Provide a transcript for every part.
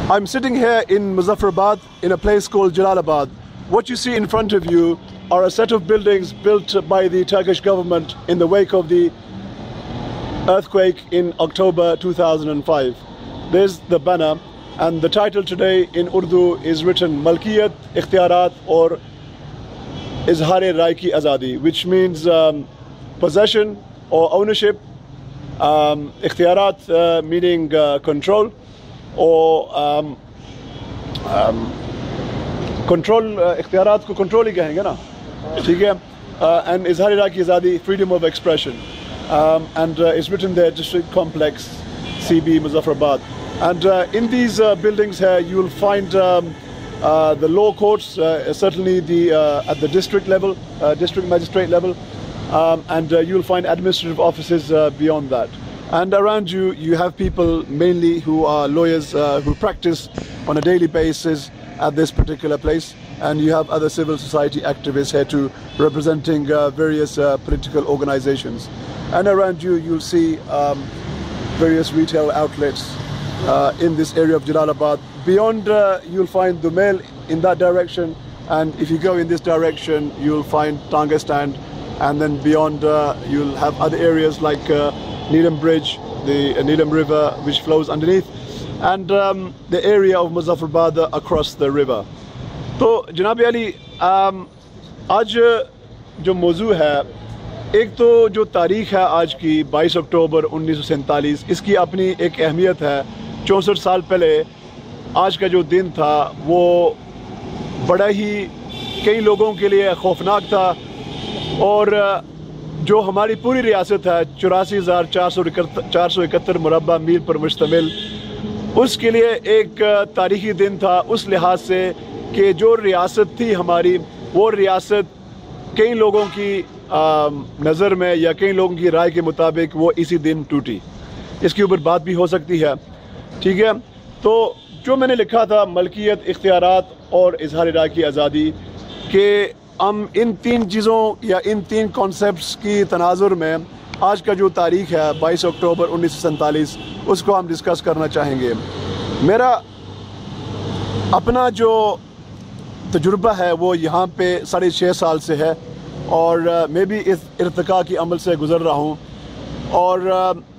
I'm sitting here in Muzaffarabad in a place called Jalalabad. What you see in front of you are a set of buildings built by the Turkish government in the wake of the earthquake in October 2005. There's the banner, and the title today in Urdu is written Malkiyat, Ikhtiyarat or Izhar Rai Ki Azadi, which means possession or ownership, Ikhtiyarat meaning control, or control, اختیارات کو control ہی کہیں گے نا, ٹھیک ہے, and Izhar Rai Ki Azadi, freedom of expression, and it's written there, District Complex, CB, Muzaffarabad. And in these buildings here you will find the law courts, certainly at the district level, district magistrate level, and you will find administrative offices beyond that. And around you, you have people mainly who are lawyers who practice on a daily basis at this particular place, and you have other civil society activists here too, representing various political organizations. And around you, you'll see various retail outlets in this area of Jalalabad. Beyond, you'll find Dumail in that direction, and if you go in this direction, you'll find Tanga Stand, and then beyond, you'll have other areas like Neelam Bridge, the Neelam River which flows underneath, and the area of Muzaffarabad across the river. تو جناب علی, آج جو موضوع ہے, ایک تو جو تاریخ ہے آج کی 22 اکتوبر 1947, اس کی اپنی ایک اہمیت ہے. 64 سال پہلے آج کا جو دن تھا وہ بڑا ہی کئی لوگوں کے لیے خوفناک تھا, اور جو ہماری پوری ریاست ہے 84,471 مربع میل پر مشتمل, اس کے لیے ایک تاریخی دن تھا, اس لحاظ سے کہ جو ریاست تھی ہماری, وہ ریاست کئی لوگوں کی نظر میں یا کئی لوگوں کی رائے کے مطابق وہ اسی دن ٹوٹی. اس کے اوپر بات بھی ہو سکتی ہے, ٹھیک ہے. تو جو میں نے لکھا تھا ملکیت, اختیارات اور اظہار رائے کی آزادی, کہ ہم ان تین چیزوں یا ان تین کانسیپٹس کی تناظر میں آج کا جو تاریخ ہے 22 اکتوبر 1947, اس کو ہم ڈسکس کرنا چاہیں گے. میرا اپنا جو تجربہ ہے وہ یہاں پہ 6.5 سال سے ہے, اور میں بھی اس ارتقاء کی عمل سے گزر رہا ہوں, اور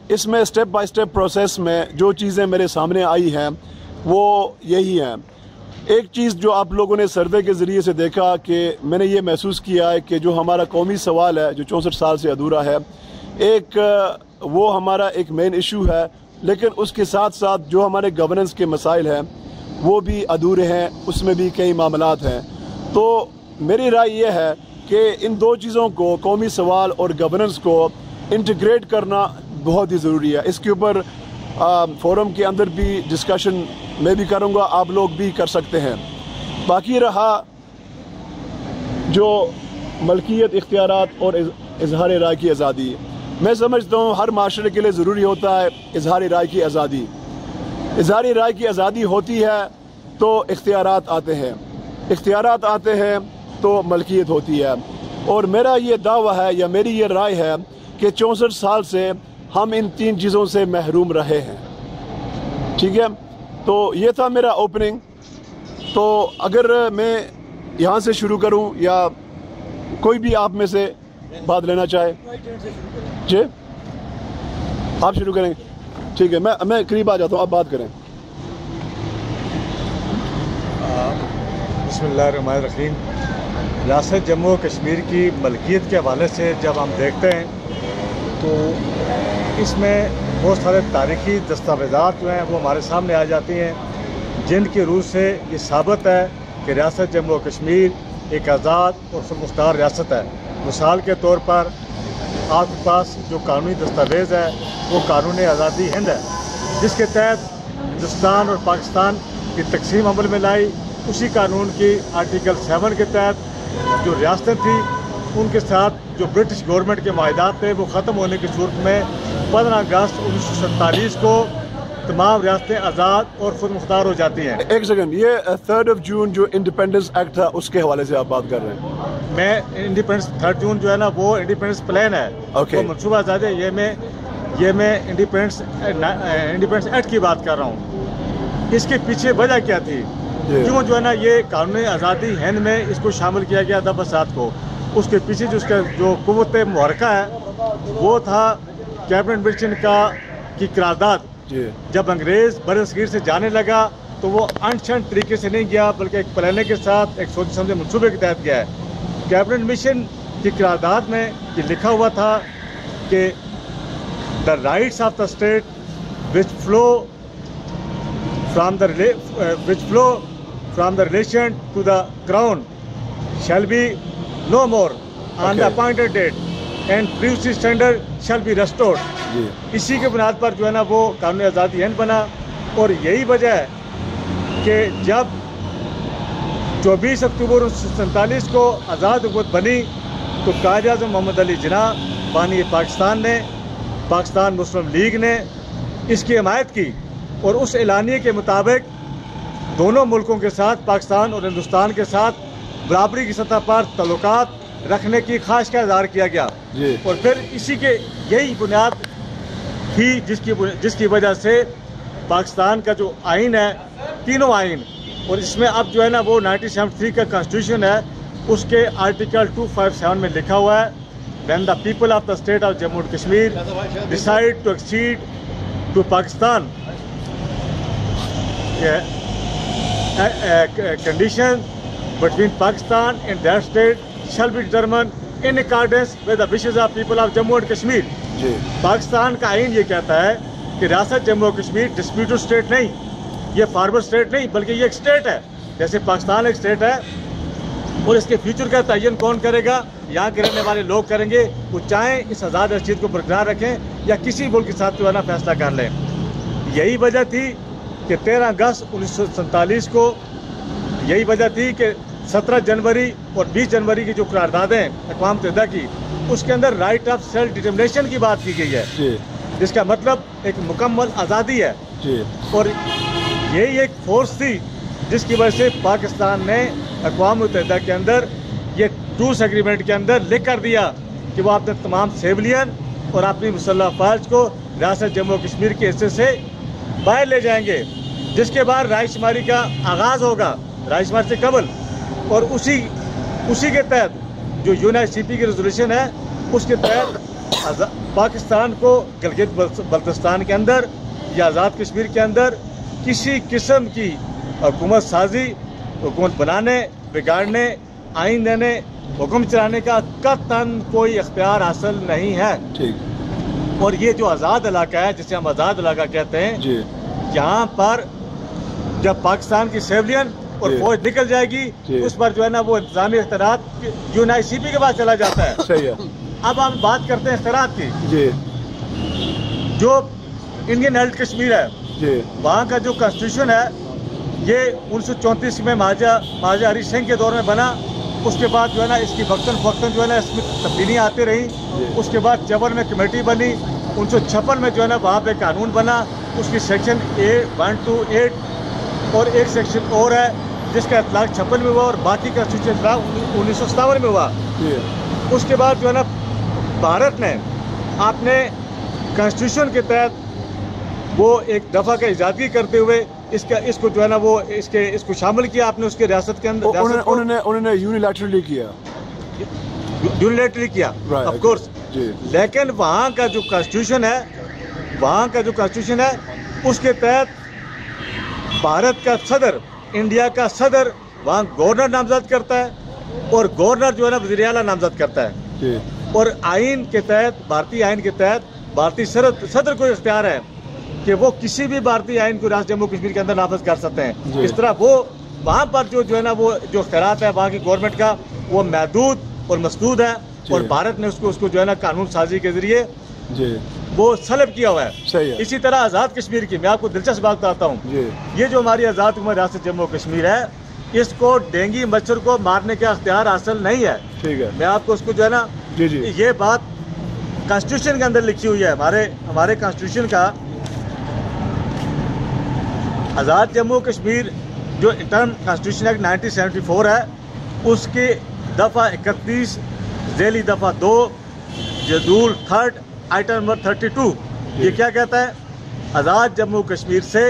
اس میں سٹیپ بائی سٹیپ پروسیس میں جو چیزیں میرے سامنے آئی ہیں وہ یہی ہیں. ایک چیز جو آپ لوگوں نے سروے کے ذریعے سے دیکھا, کہ میں نے یہ محسوس کیا ہے کہ جو ہمارا قومی سوال ہے جو 64 سال سے ادھورا ہے, ایک وہ ہمارا ایک مین ایشو ہے, لیکن اس کے ساتھ ساتھ جو ہمارے گورننس کے مسائل ہیں وہ بھی ادھورے ہیں, اس میں بھی کئی معاملات ہیں. تو میری رائے یہ ہے کہ ان دو چیزوں کو, قومی سوال اور گورننس کو انٹیگریٹ کرنا بہت ہی ضروری ہے. اس کے اوپر فورم کے اندر بھی ڈسکشن میں بھی کروں گا, آپ لوگ بھی کر سکتے ہیں. باقی رہا جو ملکیت, اختیارات اور اظہار رائے کی آزادی, میں سمجھتا ہوں ہر معاشرے کے لیے ضروری ہوتا ہے اظہار رائے کی آزادی. اظہار رائے کی آزادی ہوتی ہے تو اختیارات آتے ہیں, اختیارات آتے ہیں تو ملکیت ہوتی ہے. اور میرا یہ دعویٰ ہے یا میری یہ رائے ہے کہ 64 سال سے ہم ان تین چیزوں سے محروم رہے ہیں, ٹھیک ہے. تو یہ تھا میرا اوپننگ. تو اگر میں یہاں سے شروع کروں یا کوئی بھی آپ میں سے بات لینا چاہے, جی آپ شروع کریں, ٹھیک ہے. میں قریب آ جاتا ہوں, آپ بات کریں. بسم اللہ الرحمن الرحیم. ریاست جموں و کشمیر کی ملکیت کے حوالے سے جب ہم دیکھتے ہیں تو اس میں بہت سارے تاریخی دستاویزات جو ہیں وہ ہمارے سامنے آ جاتی ہیں, جن کے روح سے یہ ثابت ہے کہ ریاست جموں و کشمیر ایک آزاد اور خودمختار ریاست ہے. مثال کے طور پر آپ کے پاس جو قانونی دستاویز ہے وہ قانون آزادی ہند ہے, جس کے تحت ہندوستان اور پاکستان کی تقسیم عمل میں لائی. اسی قانون کی آرٹیکل 7 کے تحت جو ریاستیں تھیں ان کے ساتھ جو برٹش گورنمنٹ کے معاہدات تھے وہ ختم ہونے کی صورت میں 15 اگست 1947 کو تمام ریاستیں آزاد اور خود مختار ہو جاتی ہیں. ایک سیکنڈ, یہ 3 جون جو انڈیپینڈنس ایکٹ تھا اس کے حوالے سے آپ بات کر رہے ہیں؟ میں انڈیپینڈنس 3 جون جو ہے نا وہ انڈیپینڈنس پلان ہے, وہ منصوبہ آزادی, یہ میں انڈیپینڈنس ایکٹ کی بات کر رہا ہوں. اس کے پیچھے وجہ کیا تھی، کیوں جو ہے نا یہ قانون آزادی ہند میں اس کو شامل کیا گیا دفعہ 7 کو. اس کے پیچھے جو اس کا جو قوت محرکہ ہے وہ تھا کیبنٹ مشن کی قرارداد. جب انگریز بر صغیر سے جانے لگا تو وہ انشن طریقے سے نہیں گیا بلکہ ایک پلاننگ کے ساتھ ایک سوچ سمجھے منصوبے کے تحت گیا ہے. کیبنٹ مشن کی قرارداد میں یہ لکھا ہوا تھا کہ the rights of the state which flow from the relation to the crown shall be no more on the appointed date and privacy standard shall be restored. اسی کے بنیاد پر جو ہے نا وہ قانون آزادی ہند بنا. اور یہی وجہ ہے کہ جب 24 اکتوبر 1947 کو آزاد حکومت بنی تو قائد اعظم محمد علی جناح بانی پاکستان نے، پاکستان مسلم لیگ نے اس کی حمایت کی اور اس اعلانیے کے مطابق دونوں ملکوں کے ساتھ پاکستان اور ہندوستان کے ساتھ برابری کی سطح پر تعلقات رکھنے کی خواہش کا اظہار کیا گیا. اور پھر اسی کے یہی بنیاد تھی جس کی وجہ سے پاکستان کا جو آئین ہے، تینوں آئین، اور اس میں اب جو ہے نا وہ 1973 کا کانسٹیٹیوشن ہے، اس کے آرٹیکل 257 میں لکھا ہوا ہے when the people of the state of Jammu and Kashmir decide to accede to Pakistan, conditions between Pakistan and that state shall be determined in accordance with the wishes of people of Jammu and Kashmir. Pakistan کا آئین یہ کہتا ہے کہ ریاست Jammu Kashmir disputed state نہیں، یہ forward state نہیں بلکہ یہ ایک اسٹیٹ ہے، جیسے پاکستان ایک اسٹیٹ ہے. اور اس کے فیوچر کا تعین کون کرے گا؟ یہاں کے رہنے والے لوگ کریں گے، وہ چاہیں اس آزاد رشید کو برقرار رکھیں یا کسی ملک کے ساتھ جو ہے نا فیصلہ کر لیں. یہی وجہ تھی کہ 13 اگست 1947 کو، یہی وجہ تھی کہ 17 جنوری اور 20 جنوری کی جو قراردادیں اقوام متحدہ کی، اس کے اندر رائٹ آف سیلف ڈٹرمنیشن کی بات کی گئی ہے، جس کا مطلب ایک مکمل آزادی ہے. اور یہی ایک فورس تھی جس کی وجہ سے پاکستان نے اقوام متحدہ کے اندر یہ ٹروس ایگریمنٹ کے اندر لکھ کر دیا کہ وہ اپنے تمام سیولین اور اپنی مسلح افواج کو ریاست جموں کشمیر کے حصے سے باہر لے جائیں گے، جس کے بعد رائے شماری کا آغاز ہوگا رائے شماری سے قبل. اور اسی کے تحت جو UNICP کی ریزولوشن ہے، اس کے تحت پاکستان کو گلگت بلتستان کے اندر یا آزاد کشمیر کے اندر کسی قسم کی حکومت سازی، حکومت بنانے، بگاڑنے، آئین دینے، حکم چلانے کا قطعاً کوئی اختیار حاصل نہیں ہے. اور یہ جو آزاد علاقہ ہے جسے ہم آزاد علاقہ کہتے ہیں، یہاں پر جب پاکستان کی سیولین اور فوج نکل جائے گی اس پر جو ہے نا وہ انتظامی اختیارات UNICP کے پاس چلا جاتا ہے. اب ہم بات کرتے ہیں اختیارات کی. جو انڈین ہیلڈ کشمیر ہے، وہاں کا جو کانسٹیٹیوشن ہے یہ 1934 میں مہاراجہ ہری سنگھ کے دور میں بنا. اس کے بعد جو ہے نا اس کی وقتاً فوقتاً جو ہے نا اس میں تبدیلیاں آتی رہیں. اس کے بعد 54 میں کمیٹی بنی، 1956 میں جو ہے نا وہاں پہ قانون بنا. اس کی سیکشن 128 اور ایک سیکشن اور ہے جس کا اطلاق 56 میں ہوا اور باقی کانسٹیٹیوشن اطلاق 1957 میں ہوا. اس کے بعد جو ہے نا بھارت نے اپنے کانسٹیٹیوشن کے تحت وہ ایک دفعہ کا ایجادگی کرتے ہوئے اس کو جو ہے نا وہ اس کو شامل کیا آپ نے اس کے ریاست کے اندر. انہوں نے یونیلیٹرلی کیا آف کورس. لیکن وہاں کا جو کانسٹیٹیوشن ہے اس کے تحت بھارت کا صدر، انڈیا کا صدر وہاں گورنر نامزد کرتا ہے اور گورنر جو ہے نا وزیر اعلیٰ نامزد کرتا ہے. اور آئین کے تحت، بھارتی آئین کے تحت بھارتی صدر کو اختیار ہے کہ وہ کسی بھی بھارتی آئین کو ریاست جموں کشمیر کے اندر نافذ کر سکتے ہیں. اس طرح وہ وہاں پر جو ہے نا وہ جو اختیارات ہے وہاں کی گورنمنٹ کا وہ محدود اور مسدود ہے. اور بھارت نے اس کو جو ہے نا قانون سازی کے ذریعے وہ سلب کیا ہوا ہے. اسی طرح آزاد کشمیر کی میں آپ کو دلچسپ بات بتاتا ہوں. یہ جو ہماری آزاد حکومت ریاست جموں کشمیر ہے، اس کو ڈینگی مچھر کو مارنے کا اختیار حاصل نہیں ہے. میں آپ کو اس کو جو ہے نا یہ بات کانسٹیٹیوشن کے اندر لکھی ہوئی ہے. ہمارے کانسٹیٹیوشن کا آزاد جموں کشمیر جو انٹرم کانسٹیٹیوشن ایکٹ 1974 ہے، اس کی دفعہ 31 ذیلی دفعہ 2 جدول 3 آئٹم نمبر 32 یہ کیا کہتا ہے؟ آزاد جموں کشمیر سے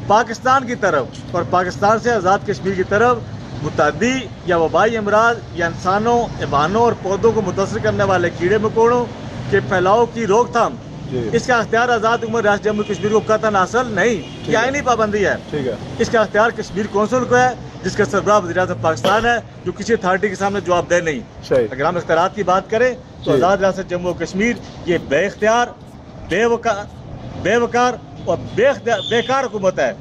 پاکستان کی طرف اور پاکستان سے آزاد کشمیر کی طرف متعدی یا وبائی امراض یا انسانوں، حیوانوں اور پودوں کو متاثر کرنے والے کیڑے مکوڑوں کے پھیلاؤ کی روک تھام، اس کا اختیار آزاد عمر ریاست جموں کشمیر کو قطعاً حاصل نہیں، یہ آئینی پابندی ہے۔ اس کا اختیار کشمیر کونسل کو ہے، جس کا سربراہ وزیر اعظم پاکستان ہے، جو کسی اتھارٹی کے سامنے جواب دہ نہیں۔ اگر ہم اختیارات کی بات کریں تو آزاد ریاست جموں کشمیر یہ بے اختیار، بے وقار اور بیکار حکومت ہے۔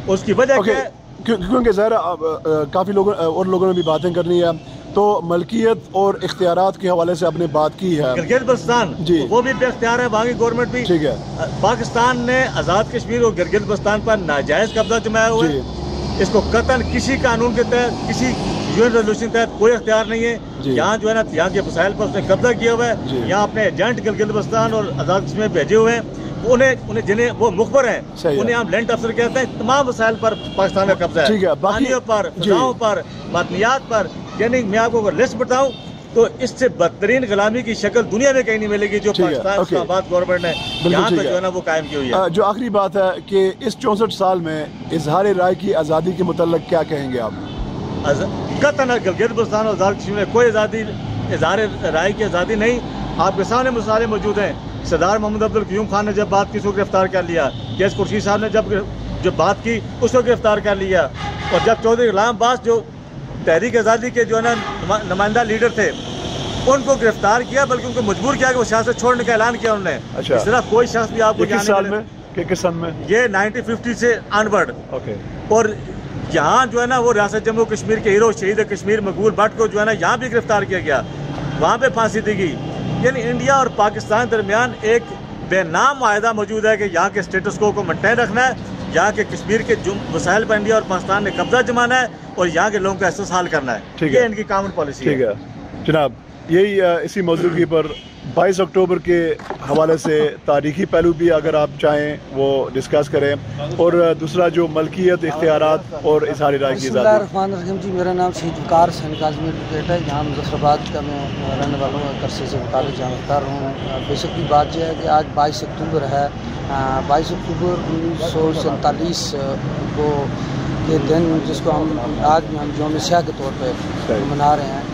اس کی وجہ کیا ہے؟ کیونکہ ظاہر کافی لوگوں اور لوگوں نے بھی باتیں کرنی ہے، تو ملکیت اور اختیارات کے حوالے سے آپ نے بات کی ہے۔ گلگت بلتستان وہ بھی بے اختیار ہے، وہاں کی گورنمنٹ بھی۔ ٹھیک ہے، پاکستان نے آزاد کشمیر اور گلگت بلتستان پر ناجائز قبضہ جمایا ہوا ہے۔ اس کو قطعاً کسی قانون کے تحت، کسی یون ریزولوشن کے تحت کوئی اختیار نہیں ہے۔ یہاں جو ہے نا، یہاں کے وسائل پر اس نے قبضہ کیا ہوا ہے۔ یہاں اپنے ایجنٹ گلگت بلتستان اور آزاد کشمیر بھیجے ہوئے ہیں، انہیں جنہیں وہ مخبر ہیں، انہیں ہم لینڈ افسر کہتے ہیں۔ تمام وسائل پر پاکستان کا قبضہ ہے، پانیوں پر، فضاؤں پر، معدنیات پر۔ یعنی میں آپ کو لسٹ بتاؤں تو اس سے بدترین غلامی کی شکل دنیا میں کہیں نہیں ملے گی جو پاکستان اسلام آباد گورنمنٹ نے یہاں تک جو ہے نا وہ قائم کی ہوئی ہے۔ جو آخری بات ہے کہ اس 64 سال میں اظہار رائے کی آزادی کے متعلق کیا کہیں گے آپ؟ قطعاً گلگت بلتستان اور آزاد کشمیر میں کوئی آزادی، اظہار رائے کی آزادی نہیں۔ آپ کے سامنے مسائل موجود ہیں۔ سردار محمد عبدالقیوم خان نے جب بات کی اس کو گرفتار کر لیا، کیس خورشید صاحب نے جب بات کی اس کو گرفتار کر لیا، اور جب چودھری غلام عباس جو تحریک آزادی کے جو ہے نا نمائندہ لیڈر تھے ان کو گرفتار کیا، بلکہ ان کو مجبور کیا کہ وہ سیاست چھوڑنے کا اعلان کیا انہوں نے۔ اس طرح کوئی شخص بھی آپ کو کس سال میں؟ کس سن میں؟ یہ 1950 سے آنورڈ۔ اور یہاں جو ہے نا وہ ریاست جموں کشمیر کے ہیرو شہید کشمیر مقبول بٹ کو جو ہے نا یہاں بھی گرفتار کیا گیا، وہاں پہ پھانسی دی گئی۔ یعنی انڈیا اور پاکستان درمیان ایک بے نام معاہدہ موجود ہے کہ یہاں کے اسٹیٹس کو مینٹین رکھنا ہے، یہاں کے کشمیر کے وسائل پر انڈیا اور پاکستان نے قبضہ جمانا ہے اور یہاں کے لوگوں کا استحصال کرنا ہے۔ یہ ان کی کامن پالیسی ہے۔ ٹھیک ہے جناب، یہی اسی موضوع کی پر 22 اکتوبر کے حوالے سے تاریخی پہلو بھی اگر آپ چاہیں وہ ڈسکس کریں، اور دوسرا جو ملکیت، اختیارات اور اظہار رائے کی بسم اللہ الرحمن الرحیم۔ جی میرا نام شہید وقار حسین کاظمی ایڈوکیٹ ہے، یہاں مظفر آباد کا میں رہنے والا ہوں، عرصے سے وکالت جہاں کر رہا ہوں۔ بیسکلی بات یہ ہے کہ آج 22 اکتوبر ہے، 22 اکتوبر 1947 کو یہ دن جس کو ہم یوم سیاہ کے طور پہ منا رہے ہیں۔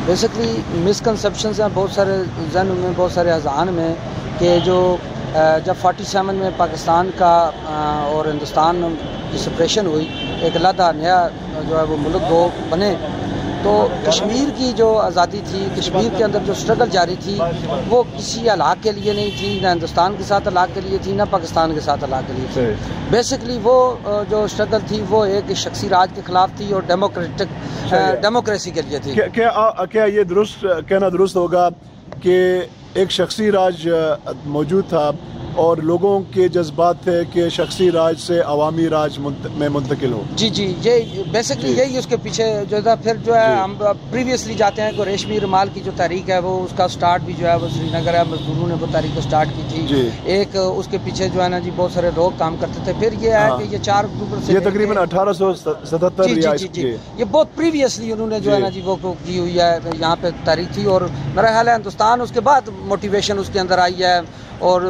بیسکلی مسکنسیپشنز ہیں بہت سارے ذہنوں میں، بہت سارے اذہان میں، کہ جو جب 47 میں پاکستان کا اور ہندوستان کی سپریشن ہوئی، ایک علیحدہ نیا جو ہے وہ ملک دو بنے، تو کشمیر کی جو آزادی تھی، کشمیر کے اندر جو اسٹرگل جاری تھی، وہ کسی علاقے کے لیے نہیں تھی، نہ ہندوستان کے ساتھ علاقے کے لیے تھی، نہ پاکستان کے ساتھ علاقے کے لیے تھی۔ بیسکلی وہ جو اسٹرگل تھی وہ ایک شخصی راج کے خلاف تھی اور ڈیموکریسی کے لیے تھی۔ کیا یہ درست کہنا درست ہوگا کہ ایک شخصی راج موجود تھا اور لوگوں کے جذبات تھے کہ شخصی راج سے عوامی راج میں منتقل ہو؟ جی جی، یہ بیسکلی یہی اس کے پیچھے جو ہے پھر جو ہے ہم پریویسلی جاتے ہیں کہ ریشمی رومال کی جو تحریک ہے وہ اس کا سٹارٹ بھی جو ہے وہ سری نگر ہے، مزدوروں نے وہ تحریک کو سٹارٹ کی تھی۔ ایک اس کے پیچھے جو ہے نا جی بہت سارے لوگ کام کرتے تھے۔ پھر یہ ہے کہ یہ 4 اکتوبر سے، یہ تقریباً 1877 جی یہ بہت پریویسلی انہوں نے جو ہے نا جی وہ کی ہوئی ہے، یہاں پہ تحریک تھی۔ اور میرا خیال ہے ہندوستان اس کے بعد موٹیویشن اس کے اندر آئی ہے، اور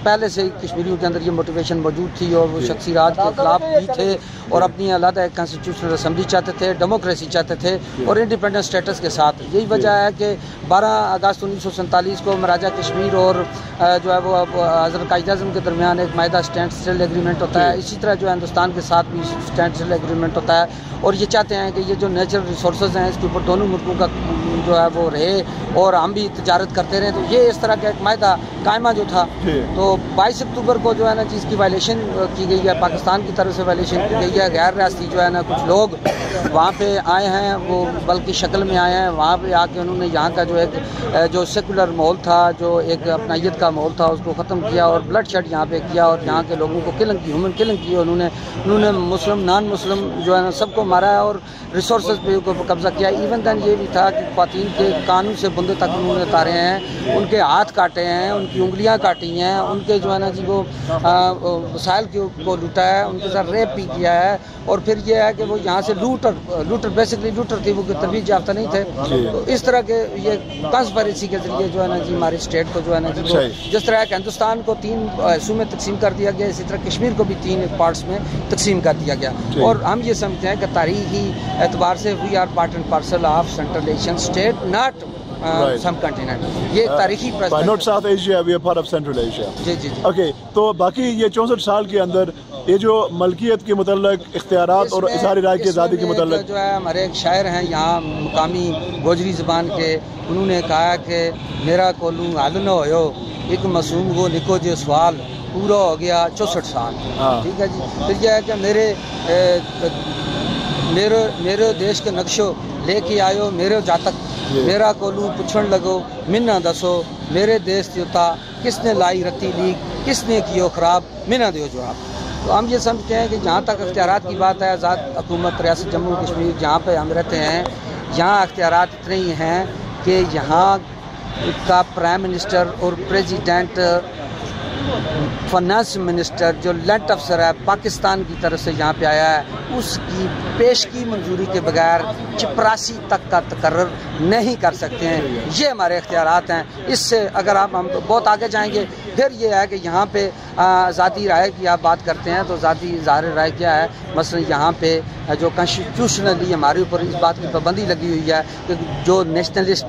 پہلے سے کشمیریوں کے اندر یہ موٹیویشن موجود تھی، اور وہ شخصی راج کے خلاف بھی تھے اور اپنی علیحدہ ایک کانسٹیٹیوشنل اسمبلی چاہتے تھے، ڈیموکریسی چاہتے تھے اور انڈیپینڈنٹ اسٹیٹس کے ساتھ۔ یہی وجہ ہے کہ 12 اگست 1947 کو مہاراجہ کشمیر اور جو ہے وہ حضرت قائد اعظم کے درمیان ایک معاہدہ اسٹینڈ اسٹل ایگریمنٹ ہوتا ہے۔ اسی طرح جو ہے ہندوستان کے ساتھ بھی اسٹینڈ اسٹل ایگریمنٹ ہوتا ہے، اور یہ چاہتے ہیں کہ یہ جو نیچرل ریسورسز ہیں اس کے اوپر دونوں ملکوں کا جو ہے وہ رہے اور ہم بھی تجارت کرتے رہے۔ تو یہ اس طرح کا ایک معاہدہ قائمہ جو تھا، تو 22 اکتوبر کو جو ہے نا جس کی وائلیشن کی گئی ہے، پاکستان کی طرف سے وائلیشن کی گئی ہے۔ غیر ریاستی جو ہے نا کچھ لوگ وہاں پہ آئے ہیں، وہ بلکہ شکل میں آئے ہیں، وہاں پہ آ کے انہوں نے یہاں کا جو ایک جو سیکولر ماحول تھا، جو ایک اپنائیت کا ماحول تھا، اس کو ختم کیا اور بلڈ شیڈ یہاں پہ کیا، اور یہاں کے لوگوں کو کلنگ کی، ہیومن کلنگ کی۔ انہوں نے مسلم نان مسلم جو ہے نا سب کو مارا ہے اور ریسورسز پہ قبضہ کیا۔ ایون دین یہ بھی تھا کہ خواتین کے کانوں سے بندے تک انہوں نے اتارے ہیں، ان کے ہاتھ کاٹے ہیں، ان کی انگلیاں کاٹی ہیں, ان کے جو ہے نا جی وہ وسائل کو لوٹا ہے, ان کے ساتھ ریپ بھی کیا ہے, اور پھر یہ ہے کہ وہ یہاں سے لوٹر بیسکلی لوٹر تھی, وہ ترویج یافتہ نہیں تھے. تو اس طرح کے یہ کنسپریسی کے ذریعے جو ہے نا جی ہماری اسٹیٹ کو جو ہے نا جی وہ جس طرح کہ ہندوستان کو 3 حصوں میں تقسیم کر دیا گیا, اسی طرح کشمیر کو بھی 3 پارٹس میں تقسیم کر دیا گیا. اور ہم یہ سمجھتے ہیں کہ تاریخی اعتبار سے we are part and parcel of Central Asian state, not subcontinent. یہ تاریخی not South Asia, we are part of Central Asia. جی جی جی. اوکے, تو باقی یہ 64 سال کے اندر یہ جو ملکیت کے متعلق اختیارات اور اظہار رائے کی آزادی کے متعلق جو ہے ہمارے ایک شاعر ہیں یہاں مقامی گوجری زبان کے, انہوں نے کہا کہ میرا کولوں حل نہ ہویو ایک معصوم کو لکھو جو سوال پورا ہو گیا 64 سال. ٹھیک ہے جی. پھر یہ ہے کہ میرے دیش کے نقشو لے کے آئیو میرے جاتک, میرا کولوں پوچھن لگو منا دسو میرے دیش دیوتا کس نے لائی رتی لیگ, کس نے کیو خراب, منا دیو جواب. تو ہم یہ سمجھتے ہیں کہ جہاں تک اختیارات کی بات ہے, آزاد حکومت ریاست جموں کشمیر جہاں پہ ہم رہتے ہیں, یہاں اختیارات اتنے ہی ہیں کہ یہاں کا پرائم منسٹر اور پریزیڈنٹ, فائنانس منسٹر جو لینڈ افسر ہے پاکستان کی طرف سے یہاں پہ آیا ہے, اس کی پیشگی منظوری کے بغیر چپراسی تک کا تقرر نہیں کر سکتے ہیں. یہ ہمارے اختیارات ہیں. اس سے اگر ہم بہت آگے جائیں گے, پھر یہ ہے کہ یہاں پہ ذاتی رائے کی آپ بات کرتے ہیں تو ذاتی اظہار رائے کیا ہے. مثلا یہاں پہ جو کانسٹیٹیوشنلی ہمارے اوپر اس بات کی پابندی لگی ہوئی ہے کہ جو نیشنلسٹ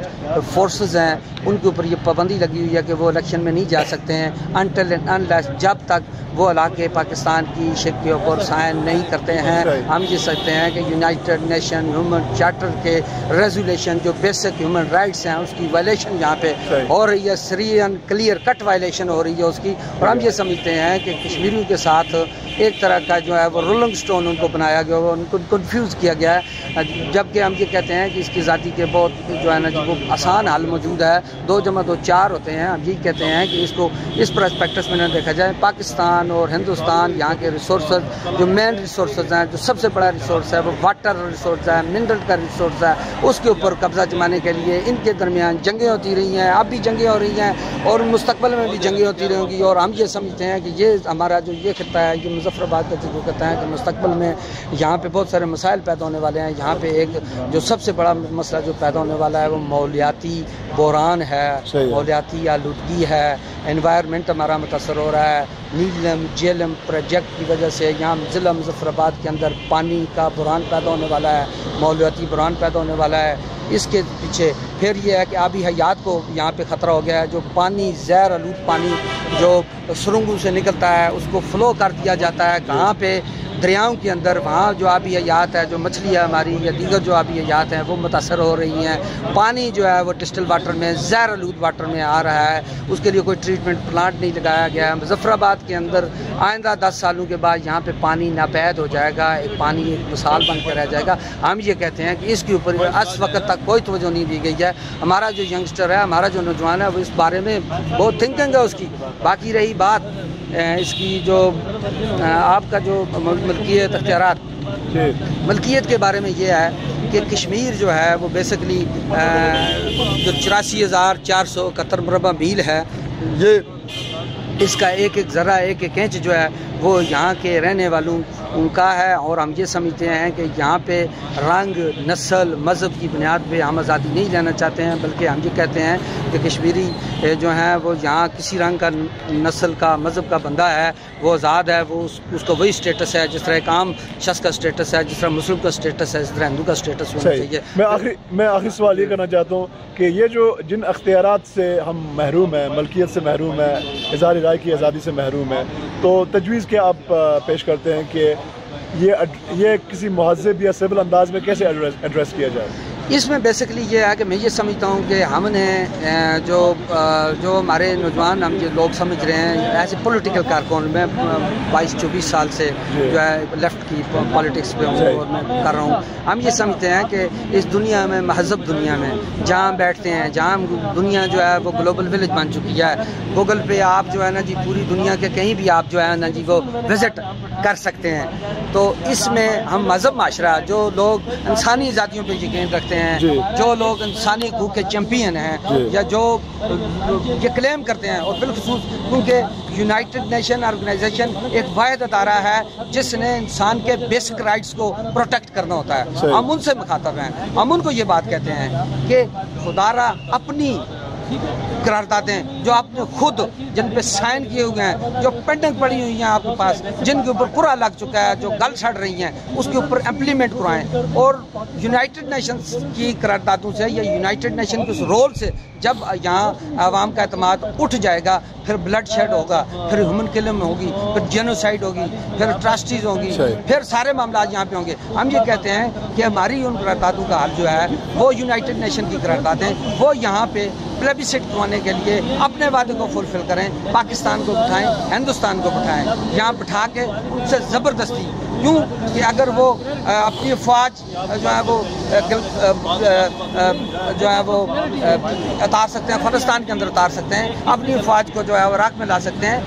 فورسز ہیں ان کے اوپر یہ پابندی لگی ہوئی ہے کہ وہ الیکشن میں نہیں جا سکتے ہیں انٹل اینڈ انلیس, جب تک وہ علاقے پاکستان کی شک کے اوپر سائن نہیں کرتے ہیں. ہم یہ سمجھتے ہیں کہ یونائٹڈ نیشن ہیومن چارٹر کے ریزولیشن جو بیسک ہیومن رائٹس ہیں اس کی وائلیشن یہاں پہ ہو رہی ہے, سری اینڈ کلیئر کٹ وائلیشن ہو رہی ہے اس کی. اور ہم یہ سمجھتے ہیں کہ کشمیریوں کے ساتھ ایک طرح کا جو ہے وہ رولنگ سٹون ان کو بنایا گیا, ان کو کنفیوز کیا گیا ہے, جبکہ ہم یہ کہتے ہیں کہ اس کی ذاتی کے بہت جو ہے نا جی وہ آسان حل موجود ہے. 2 + 2 4 ہوتے ہیں. ہم یہی کہتے ہیں کہ اس کو اس پرسپیکٹس میں نہ دیکھا جائے. پاکستان اور ہندوستان یہاں کے ریسورسز جو مین ریسورسز ہیں, جو سب سے بڑا ریسورس ہے وہ واٹر ریسورس ہے, منرل کا ریسورس ہے, اس کے اوپر قبضہ جمانے کے لیے ان کے درمیان جنگیں ہوتی رہی ہیں, اب بھی جنگیں ہو رہی ہیں اور مستقبل میں بھی جنگیں ہوتی رہیں گی. اور ہم یہ سمجھتے ہیں کہ یہ ہمارا جو یہ خطہ ہے, یہ مظفر آباد کا جو کہتا ہے کہ مستقبل میں یہاں پہ بہت سارے مسائل پیدا ہونے والے ہیں. یہاں پہ ایک جو سب سے بڑا مسئلہ جو پیدا ہونے والا ہے وہ ماحولیاتی بحران ہے, ماحولیاتی آلودگی ہے. انوائرمنٹ ہمارا متاثر ہو رہا ہے. نیلم جیلم پروجیکٹ کی وجہ سے یہاں ضلع مظفر آباد کے اندر پانی کا بحران پیدا ہونے والا ہے, ماحولیاتی بحران پیدا ہونے والا ہے. اس کے پیچھے پھر یہ ہے کہ آبی حیات کو یہاں پہ خطرہ ہو گیا ہے. جو پانی زہر آلود پانی جو سرنگوں سے نکلتا ہے اس کو فلو کر دیا جاتا ہے کہاں پہ, دریاؤں کے اندر. وہاں جو آبی حیات ہے, جو مچھلی ہے ہماری یا دیگر جو آبی حیات ہیں وہ متاثر ہو رہی ہیں. پانی جو ہے وہ ڈسٹل واٹر میں, زہر آلود واٹر میں آ رہا ہے. اس کے لیے کوئی ٹریٹمنٹ پلانٹ نہیں لگایا گیا ہے. مظفر آباد کے اندر آئندہ 10 سالوں کے بعد یہاں پہ پانی ناپید ہو جائے گا, ایک پانی ایک مثال بن کے رہ جائے گا. ہم یہ کہتے ہیں کہ اس کے اوپر اس وقت تک کوئی توجہ نہیں دی گئی ہے. ہمارا جو ینگسٹر ہے, ہمارا جو نوجوان ہے, وہ اس بارے میں بہت تھنکنگ ہے اس کی. باقی رہی بات اس کی جو آپ کا جو ملکیت اختیارات, ملکیت کے بارے میں یہ ہے کہ کشمیر جو ہے وہ بیسکلی جو 84,471 مربع میل ہے, یہ اس کا ایک ایک ذرہ ایک ایک انچ جو ہے وہ یہاں کے رہنے والوں ان کا ہے. اور ہم یہ سمجھتے ہیں کہ یہاں پہ رنگ, نسل, مذہب کی بنیاد پہ ہم آزادی نہیں لینا چاہتے ہیں, بلکہ ہم یہ کہتے ہیں کہ کشمیری جو ہیں وہ یہاں کسی رنگ کا, نسل کا, مذہب کا بندہ ہے وہ آزاد ہے. وہ اس کو وہی سٹیٹس ہے جس طرح ایک عام شخص کا سٹیٹس ہے, جس طرح مسلم کا سٹیٹس ہے, اس طرح ہندو کا سٹیٹس ہونا چاہیے. میں آخری سوال یہ کرنا چاہتا ہوں کہ یہ جو جن اختیارات سے ہم محروم ہیں, ملکیت سے محروم ہیں, اظہار رائے کی آزادی سے محروم ہیں, تو تجویز کیا آپ پیش کرتے ہیں کہ یہ کسی مہذب یا سول انداز میں کیسے ایڈریس کیا جائے؟ اس میں بیسکلی یہ ہے کہ میں یہ سمجھتا ہوں کہ ہم نے جو ہمارے نوجوان ہم یہ لوگ سمجھ رہے ہیں ایز اے پولیٹیکل کارکن, میں 22-24 سال سے جو ہے لیفٹ کی پالیٹکس پہ ہوں اور میں کر رہا ہوں. ہم یہ سمجھتے ہیں کہ اس دنیا میں, مہذب دنیا میں جہاں بیٹھتے ہیں, جہاں دنیا جو ہے وہ گلوبل ولیج بن چکی ہے. گوگل پہ آپ جو ہے نا جی پوری دنیا کے کہیں بھی آپ جو ہے نا جی وہ وزٹ کر سکتے ہیں. تو اس میں ہم مہذب معاشرہ, جو لوگ انسانی ذاتیوں پہ یقین رکھتے ہیں, جو لوگ انسانی حقوق کے چیمپئن ہیں یا جو یہ کلیم کرتے ہیں, اور بالخصوص کیونکہ یونائٹڈ نیشن آرگنائزیشن ایک واحد ادارہ ہے جس نے انسان کے بیسک رائٹس کو پروٹیکٹ کرنا ہوتا ہے, ہم ان سے مخاطب ہیں. ہم ان کو یہ بات کہتے ہیں کہ خدا را اپنی قراردادیں جو آپ نے خود جن پہ سائن کیے ہوئے ہیں, جو پینڈنگ پڑی ہوئی ہیں آپ کے پاس, جن کے اوپر قرعہ لگ چکا ہے, جو گل سڑ رہی ہیں, اس کے اوپر امپلیمنٹ کرائیں. اور یونائٹڈ نیشنز کی قراردادوں سے یا یونائٹڈ نیشن کے اس رول سے جب یہاں عوام کا اعتماد اٹھ جائے گا, پھر بلڈ شیڈ ہوگا, پھر ہیومن کلنگ ہوگی, پھر جینوسائڈ ہوگی, پھر اٹراسٹیز ہوگی, پھر سارے معاملات یہاں پہ ہوں گے. ہم یہ کہتے ہیں کہ ہماری ان قراردادوں کا حل جو ہے وہ یونائٹڈ نیشن کی قراردادیں وہ یہاں پہ پلیبیسٹ کروانے کے لیے اپنے وعدے کو فلفل کریں, پاکستان کو بٹھائیں, ہندوستان کو بٹھائیں, یہاں بٹھا کے ان سے زبردستی, کیوں کہ اگر وہ اپنی فوج جو ہے وہ اتار سکتے ہیں, افغانستان کے اندر اتار سکتے ہیں, اپنی فوج کو جو ہے وہ عراق میں لا سکتے ہیں,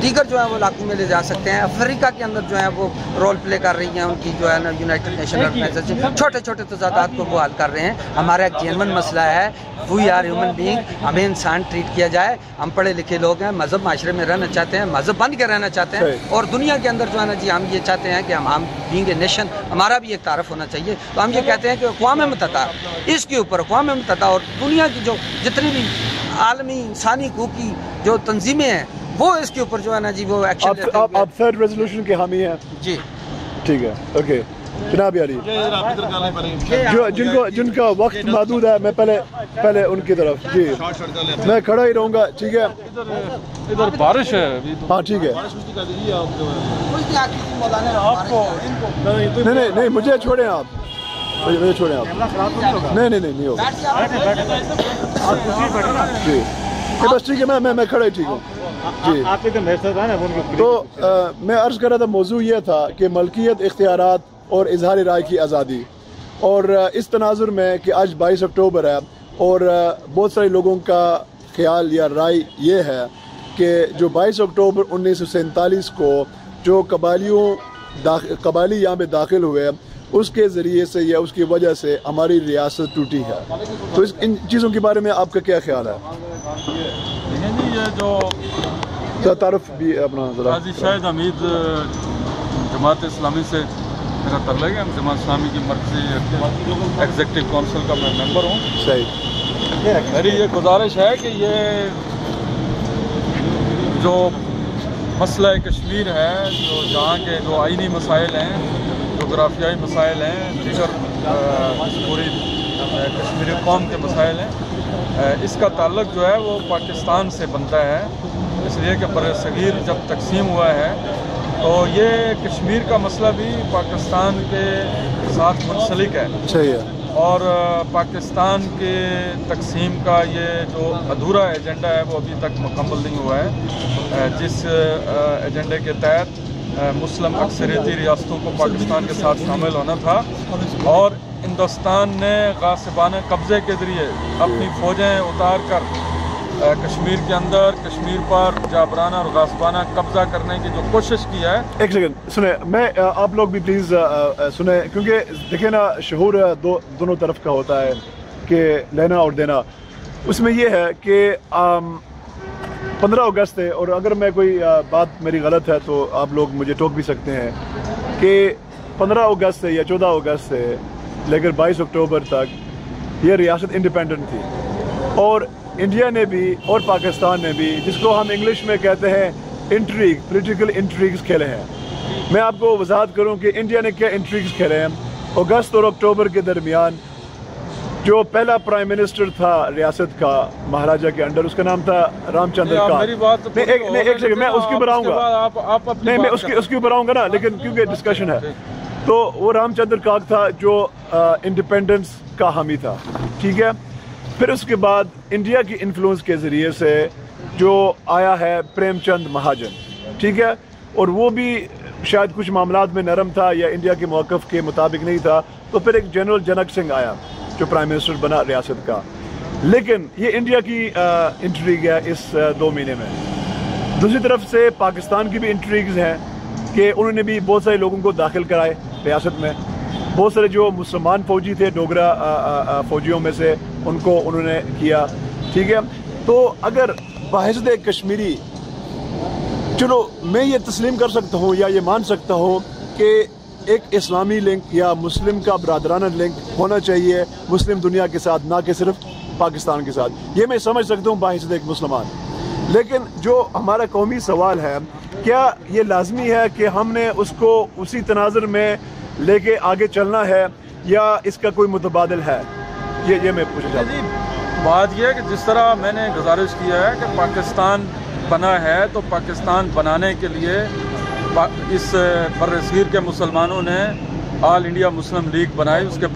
دیگر جو ہے وہ علاقوں میں لے جا سکتے ہیں, افریقہ کے اندر جو ہے وہ رول پلے کر رہی ہیں ان کی جو ہے نا یونائٹڈ نیشن آرگنائزیشن, چھوٹے چھوٹے تضادات کو وہ حل کر رہے ہیں. ہمارا ایک جینون مسئلہ ہے, وی آر ہیومن بینگ, ہمیں انسان ٹریٹ کیا جائے. ہم پڑھے لکھے لوگ ہیں, مذہب معاشرے میں رہنا چاہتے ہیں, مذہب بن کے رہنا چاہتے ہیں, اور دنیا کے اندر جو ہے نا جی ہم یہ چاہتے ہیں کہ ہم بینگ اے نیشن, ہمارا بھی ایک تعارف ہونا چاہیے. تو ہم یہ کہتے ہیں کہ اقوام متحدہ اس کے اوپر, اقوام متحدہ اور دنیا کی جو جتنی بھی عالمی انسانی حقوق کی جو تنظیمیں ہیں وہ اس کے اوپر جو ہے نا جی وہ ایکشن لیتے ہیں. آپ تھرڈ ریزولوشن کے حامی ہیں؟ جی ٹھیک ہے, اوکے جناب یاری, جن کا وقت محدود ہے, میں پہلے ان کی طرف, جی میں کھڑا ہی رہوں گا, ٹھیک ہے. ادھر بارش ہے, ہاں ٹھیک ہے, نہیں مجھے چھوڑیں آپ, مجھے چھوڑیں آپ, نہیں ہوگا جی, بس ٹھیک ہے, میں کھڑا ہی ٹھیک ہوں جی. تو میں عرض کر رہا تھا, موضوع یہ تھا کہ ملکیت, اختیارات اور اظہار رائے کی آزادی, اور اس تناظر میں کہ آج 22 اکتوبر ہے اور بہت سارے لوگوں کا خیال یا رائے یہ ہے کہ جو 22 اکتوبر 1947 کو جو قبائلی یہاں پہ داخل ہوئے, اس کے ذریعے سے یا اس کی وجہ سے ہماری ریاست ٹوٹی ہے. تو ان چیزوں کے بارے میں آپ کا کیا خیال ہے؟ یہ جو تعارف بھی اپنا ذرا. قاضی شاہد حمید جماعت اسلامی سے میرا تعلق ہے, جماعت اسلامی کی مرکزی ایگزیکٹو کونسل کا میں ممبر ہوں. صحیح. میری یہ گزارش ہے کہ یہ جو مسئلہ کشمیر ہے, جو جہاں کے جو آئینی مسائل ہیں, جغرافیائی مسائل ہیں, دیگر پوری کشمیری قوم کے مسائل ہیں, اس کا تعلق جو ہے وہ پاکستان سے بنتا ہے. اس لیے کہ بر صغیر جب تقسیم ہوا ہے تو یہ کشمیر کا مسئلہ بھی پاکستان کے ساتھ منسلک ہے. صحیح ہے. اور پاکستان کے تقسیم کا یہ جو ادھورا ایجنڈا ہے وہ ابھی تک مکمل نہیں ہوا ہے, جس ایجنڈے کے تحت مسلم اکثریتی ریاستوں کو پاکستان کے ساتھ شامل ہونا تھا, اور ہندوستان نے غاصبانہ قبضے کے ذریعے اپنی فوجیں اتار کر کشمیر کے اندر کشمیر پر جابرانہ اور غاصبانہ قبضہ کرنے کی جو کوشش کی ہے. ایک سیکنڈ سنیں, میں آپ لوگ بھی پلیز سنیں, کیونکہ دیکھیں نا شعور دونوں طرف کا ہوتا ہے کہ لینا اور دینا. اس میں یہ ہے کہ 15 اگست ہے, اور اگر میں کوئی بات میری غلط ہے تو آپ لوگ مجھے ٹوک بھی سکتے ہیں, کہ 15 اگست سے یا 14 اگست سے لے کر 22 اکتوبر تک یہ ریاست انڈیپینڈنٹ تھی, اور انڈیا نے بھی اور پاکستان نے بھی, جس کو ہم انگلش میں کہتے ہیں انٹریگ, پولیٹیکل انٹریگز کھیلے ہیں. میں آپ کو وضاحت کروں کہ انڈیا نے کیا انٹریگز کھیلے ہیں. اگست اور اکتوبر کے درمیان جو پہلا پرائم منسٹر تھا ریاست کا مہاراجہ کے انڈر, اس کا نام تھا رام چندر کاک. ایک سیکنڈ, میں اس کے اوپر آؤں گا, نہیں میں اس کے اوپر آؤں گا نا, لیکن کیونکہ ڈسکشن ہے. تو وہ رام چندر کاک تھا جو انڈیپینڈنس کا حامی تھا, ٹھیک ہے. پھر اس کے بعد انڈیا کی انفلوئنس کے ذریعے سے جو آیا ہے پریم چند مہاجن, ٹھیک ہے, اور وہ بھی شاید کچھ معاملات میں نرم تھا یا انڈیا کے موقف کے مطابق نہیں تھا. تو پھر ایک جنرل جنک سنگھ آیا جو پرائم منسٹر بنا ریاست کا. لیکن یہ انڈیا کی انٹریگ ہے اس 2 مہینے میں. دوسری طرف سے پاکستان کی بھی انٹریگز ہیں کہ انہوں نے بھی بہت سارے لوگوں کو داخل کرائے ریاست میں. بہت سارے جو مسلمان فوجی تھے ڈوگرا فوجیوں میں سے ان کو انہوں نے کیا، ٹھیک ہے. تو اگر بحیثیت کشمیری، چلو میں یہ تسلیم کر سکتا ہوں یا یہ مان سکتا ہوں کہ ایک اسلامی لنک یا مسلم کا برادرانہ لنک ہونا چاہیے مسلم دنیا کے ساتھ، نہ کہ صرف پاکستان کے ساتھ، یہ میں سمجھ سکتا ہوں بحیثیت ایک مسلمان. لیکن جو ہمارا قومی سوال ہے، کیا یہ لازمی ہے کہ ہم نے اس کو اسی تناظر میں لے کے آگے چلنا ہے یا اس کا کوئی متبادل ہے؟ یہ میں پوچھنا چاہتا ہوں. بات یہ ہے کہ جس طرح میں نے گزارش کیا ہے کہ پاکستان بنا ہے، تو پاکستان بنانے کے لیے اس برصغیر کے مسلمانوں نے آل انڈیا مسلم لیگ بنائی، اس کے